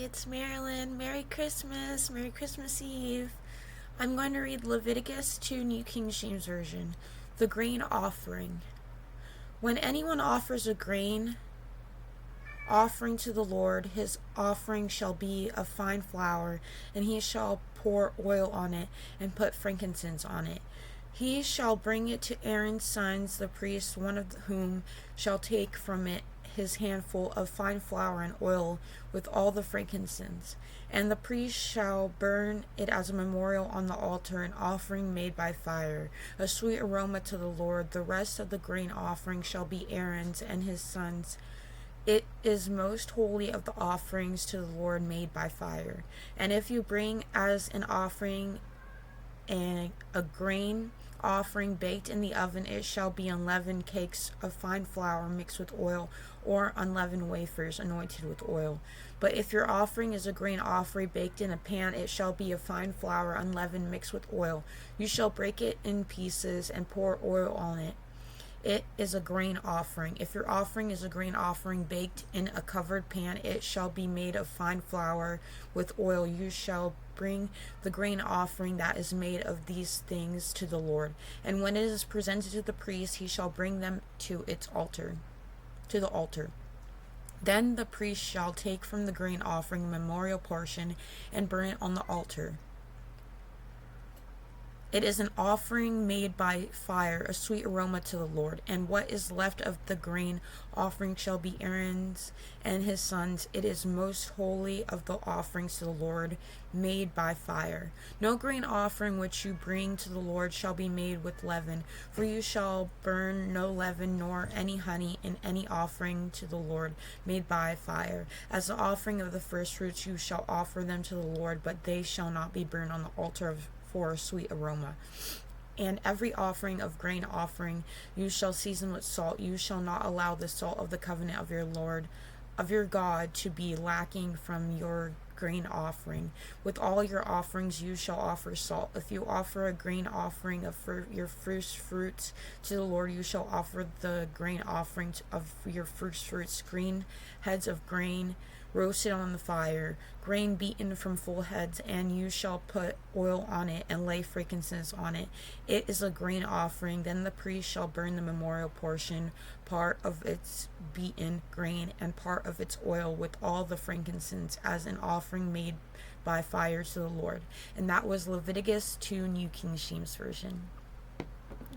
it's Marilyn. Merry Christmas. Merry Christmas Eve. I'm going to read Leviticus 2, New King James Version. The grain offering. When anyone offers a grain offering to the Lord, his offering shall be of fine flour, and he shall pour oil on it and put frankincense on it. He shall bring it to Aaron's sons, the priests, one of whom shall take from it his handful of fine flour and oil with all the frankincense. And the priest shall burn it as a memorial on the altar, an offering made by fire, a sweet aroma to the Lord. The rest of the grain offering shall be Aaron's and his sons'. It is most holy of the offerings to the Lord made by fire. And if you bring as an offering a grain offering baked in the oven, it shall be unleavened cakes of fine flour mixed with oil, or unleavened wafers anointed with oil. But if your offering is a grain offering baked in a pan, it shall be of fine flour unleavened mixed with oil. You shall break it in pieces and pour oil on it. It is a grain offering. If your offering is a grain offering baked in a covered pan, it shall be made of fine flour with oil. You shall bring the grain offering that is made of these things to the Lord. And when it is presented to the priest, he shall bring them to the altar. Then the priest shall take from the grain offering a memorial portion and burn it on the altar. It is an offering made by fire, a sweet aroma to the Lord. And what is left of the grain offering shall be Aaron's and his sons. It is most holy of the offerings to the Lord, made by fire. No grain offering which you bring to the Lord shall be made with leaven, for you shall burn no leaven nor any honey in any offering to the Lord made by fire. As the offering of the firstfruits you shall offer them to the Lord, but they shall not be burned on the altar for a sweet aroma. And every offering of grain offering you shall season with salt. You shall not allow the salt of the covenant of your Lord, of your God, to be lacking from your grain offering. With all your offerings you shall offer salt. If you offer a grain offering of your first fruits to the Lord, you shall offer the grain offering of your first fruits, green heads of grain roasted on the fire, grain beaten from full heads, and you shall put oil on it and lay frankincense on it. It is a grain offering. Then the priest shall burn the memorial portion, part of its beaten grain and part of its oil, with all the frankincense, as an offering made by fire to the Lord. And that was Leviticus 2, New King James Version.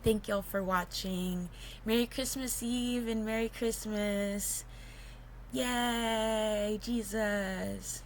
Thank y'all for watching. Merry Christmas Eve and Merry Christmas. Yay, Jesus.